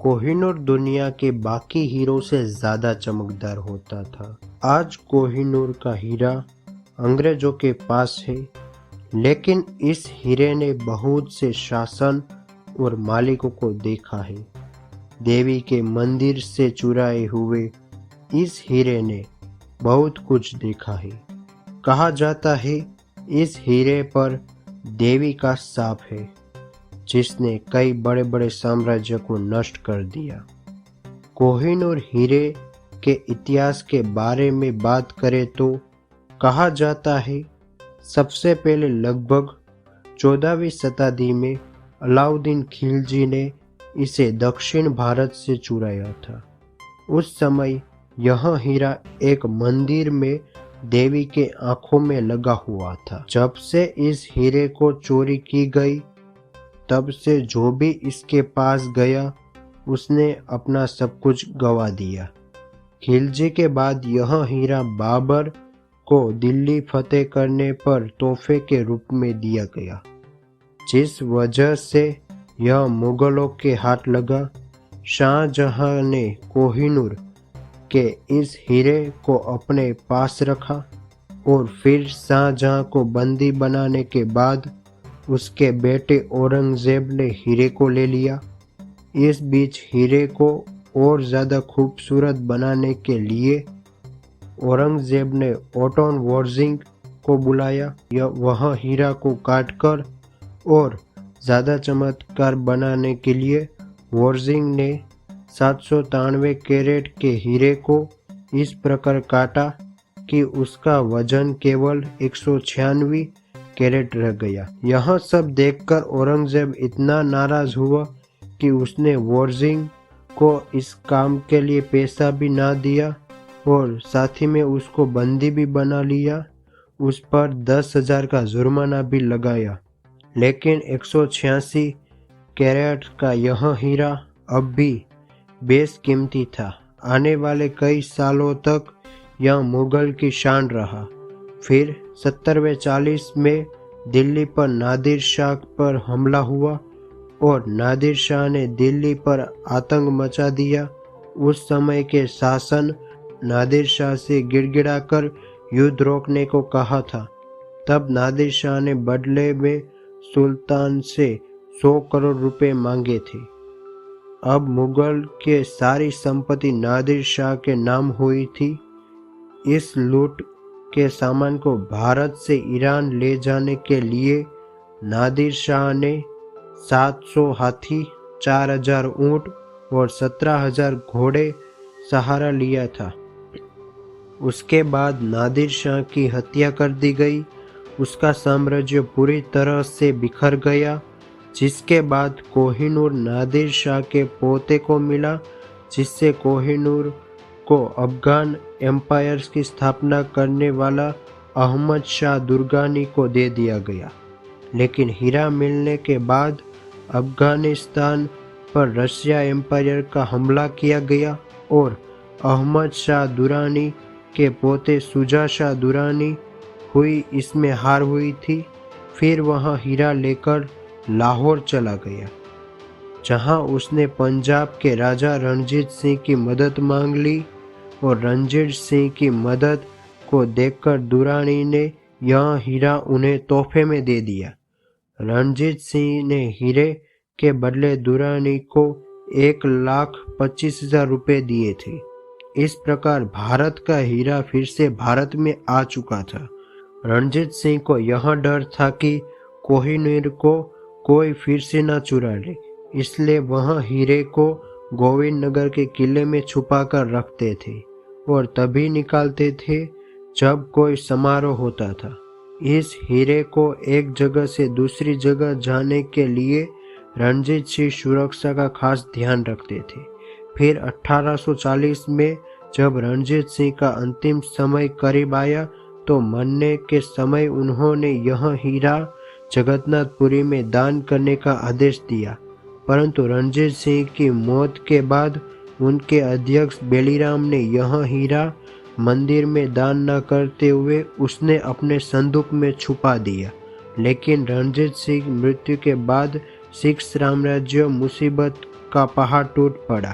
कोहिनूर दुनिया के बाकी हीरो से ज्यादा चमकदार होता था। आज कोहिनूर का हीरा अंग्रेजों के पास है, लेकिन इस हीरे ने बहुत से शासन और मालिकों को देखा है। देवी के मंदिर से चुराए हुए इस हीरे ने बहुत कुछ देखा है। कहा जाता है इस हीरे पर देवी का शाप है, जिसने कई बड़े बड़े साम्राज्य को नष्ट कर दिया। कोहिनूर हीरे के इतिहास के बारे में बात करें तो कहा जाता है सबसे पहले लगभग 14वीं शताब्दी में अलाउद्दीन खिलजी ने इसे दक्षिण भारत से चुराया था। उस समय यह हीरा एक मंदिर में देवी के आंखों में लगा हुआ था। जब से इस हीरे को चोरी की गई, तब से जो भी इसके पास गया उसने अपना सब कुछ गवा दिया। खिलजी के बाद यह हीरा बाबर को दिल्ली फतेह करने पर तोहफे के रूप में दिया गया, जिस वजह से यह मुगलों के हाथ लगा। शाहजहां ने कोहिनूर के इस हीरे को अपने पास रखा और फिर शाहजहां को बंदी बनाने के बाद उसके बेटे औरंगजेब ने हीरे को ले लिया। इस बीच हीरे को और ज़्यादा खूबसूरत बनाने के लिए औरंगजेब ने ओटोन वोर्जिंग को बुलाया। वह हीरा को काटकर और ज़्यादा चमत्कार बनाने के लिए वोर्जिंग ने 793 कैरेट के हीरे को इस प्रकार काटा कि उसका वजन केवल 196 कैरेट रह गया। यह सब देखकर औरंगजेब इतना नाराज हुआ कि उसने वोर्जिंग को इस काम के लिए पैसा भी ना दिया और साथ ही में उसको बंदी भी बना लिया। उस पर 10,000 का जुर्माना भी लगाया। लेकिन 186 कैरेट का यह हीरा अब भी बेशकीमती था। आने वाले कई सालों तक यह मुगल की शान रहा। फिर 7040 में दिल्ली पर नादिर शाह पर हमला हुआ और नादिर शाह ने दिल्ली पर आतंक मचा दिया। उस समय के शासन नादिर शाह से गिड़गिड़ाकर युद्ध रोकने को कहा था। तब नादिर शाह ने बदले में सुल्तान से 100 करोड़ रुपए मांगे थे। अब मुगल के सारी संपत्ति नादिर शाह के नाम हुई थी। इस लूट के सामान को भारत से ईरान ले जाने के लिए नादिर शाह ने 700 हाथी, 4000 ऊंट और 17,000 घोड़े सहारा लिया था। उसके बाद नादिर शाह की हत्या कर दी गई। उसका साम्राज्य पूरी तरह से बिखर गया, जिसके बाद कोहिनूर नादिर शाह के पोते को मिला, जिससे कोहिनूर को अफगान एम्पायर की स्थापना करने वाला अहमद शाह दुर्रानी को दे दिया गया। लेकिन हीरा मिलने के बाद अफगानिस्तान पर रशिया एम्पायर का हमला किया गया और अहमद शाह दुरानी के पोते शुजा शाह दुरानी हुई इसमें हार हुई थी। फिर वह हीरा लेकर लाहौर चला गया, जहां उसने पंजाब के राजा रणजीत सिंह की मदद मांग ली और रणजीत सिंह की मदद को देखकर दुरानी ने यह हीरा उन्हें तोहफे में दे दिया। रणजीत सिंह ने हीरे के बदले दुरानी को 1,25,000 रुपए दिए थे। इस प्रकार भारत का हीरा फिर से भारत में आ चुका था। रणजीत सिंह को यह डर था कि कोहिनूर को कोई फिर से न चुरा ले, इसलिए वह हीरे को गोविंद नगर के किले में छुपा कर रखते थे और तभी निकालते थे जब कोई समारोह होता था। इस हीरे को एक जगह से दूसरी जगह जाने के लिए रणजीत सिंह सुरक्षा का खास ध्यान रखते थे। फिर 1840 में जब रणजीत सिंह का अंतिम समय करीब आया तो मरने के समय उन्होंने यह हीरा जगन्नाथपुरी में दान करने का आदेश दिया। परंतु रणजीत सिंह की मौत के बाद उनके अध्यक्ष बेलीराम ने यह हीरा मंदिर में दान न करते हुए उसने अपने संदूक में छुपा दिया। लेकिन रणजीत सिंह मृत्यु के बाद सिख साम्राज्य मुसीबत का पहाड़ टूट पड़ा।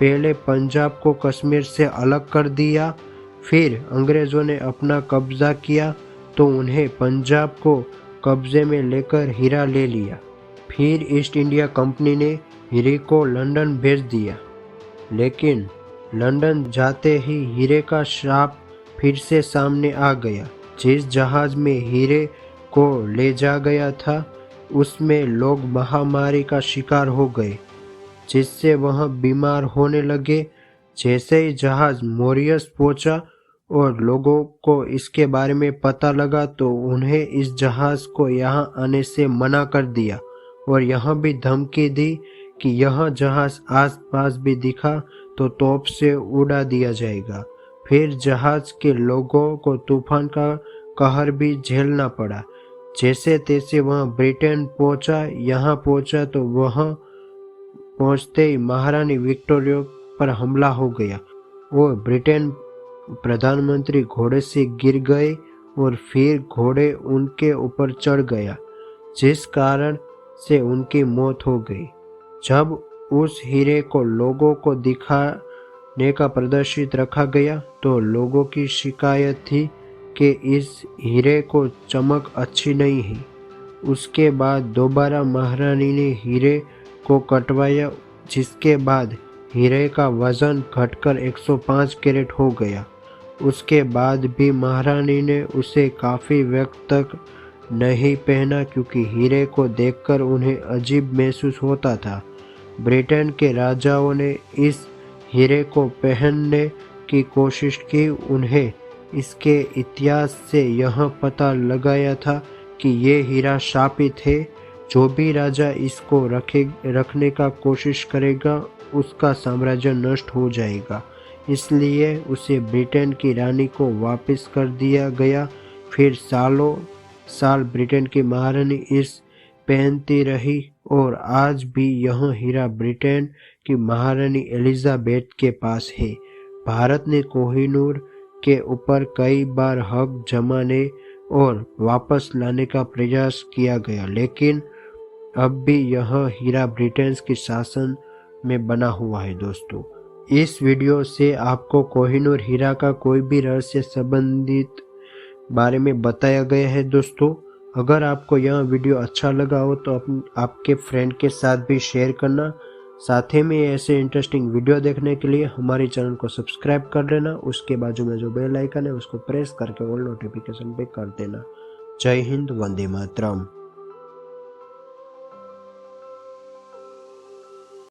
पहले पंजाब को कश्मीर से अलग कर दिया, फिर अंग्रेजों ने अपना कब्जा किया तो उन्हें पंजाब को कब्जे में लेकर हीरा ले लिया। फिर ईस्ट इंडिया कंपनी ने हीरे को लंदन भेज दिया, लेकिन लंदन जाते ही हीरे का श्राप फिर से सामने आ गया। जिस जहाज में हीरे को ले जा गया था उसमें लोग महामारी का शिकार हो गए, जिससे वह बीमार होने लगे। जैसे ही जहाज मॉरिशस पहुंचा और लोगों को इसके बारे में पता लगा तो उन्हें इस जहाज को यहाँ आने से मना कर दिया और यह भी धमकी दी कि यह जहाज आसपास भी दिखा तो तोप से उड़ा दिया जाएगा। फिर जहाज के लोगों को तूफान का कहर भी झेलना पड़ा। जैसे तैसे वह ब्रिटेन पहुंचा। यहाँ पहुंचा तो वह पहुंचते ही महारानी विक्टोरिया पर हमला हो गया और ब्रिटेन प्रधानमंत्री घोड़े से गिर गए और फिर घोड़े उनके ऊपर चढ़ गया, जिस कारण से उनकी मौत हो गई। जब उस हीरे को लोगों को दिखाने का प्रदर्शित रखा गया तो लोगों की शिकायत थी कि इस हीरे को चमक अच्छी नहीं है। उसके बाद दोबारा महारानी ने हीरे को कटवाया, जिसके बाद हीरे का वजन घटकर 105 कैरेट हो गया। उसके बाद भी महारानी ने उसे काफ़ी वक्त तक नहीं पहना क्योंकि हीरे को देखकर उन्हें अजीब महसूस होता था। ब्रिटेन के राजाओं ने इस हीरे को पहनने की कोशिश की। उन्हें इसके इतिहास से यह पता लगाया था कि ये हीरा शापित है। जो भी राजा इसको रखने का कोशिश करेगा उसका साम्राज्य नष्ट हो जाएगा, इसलिए उसे ब्रिटेन की रानी को वापस कर दिया गया। फिर सालों साल ब्रिटेन की महारानी इस पहनती रही और आज भी यह हीरा ब्रिटेन की महारानी एलिजाबेथ के पास है। भारत ने कोहिनूर के ऊपर कई बार हक जमाने और वापस लाने का प्रयास किया गया, लेकिन अब भी यह हीरा ब्रिटेन के शासन में बना हुआ है। दोस्तों, इस वीडियो से आपको कोहिनूर हीरा का कोई भी रहस्य संबंधित बारे में बताया गया है। दोस्तों, अगर आपको यह वीडियो अच्छा लगा हो तो आपके फ्रेंड के साथ भी शेयर करना। साथ ही में ऐसे इंटरेस्टिंग वीडियो देखने के लिए हमारे चैनल को सब्सक्राइब कर लेना। उसके बाजू में जो बेल आइकन है उसको प्रेस करके ऑल नोटिफिकेशन पे कर देना। जय हिंद, वंदे मातरम।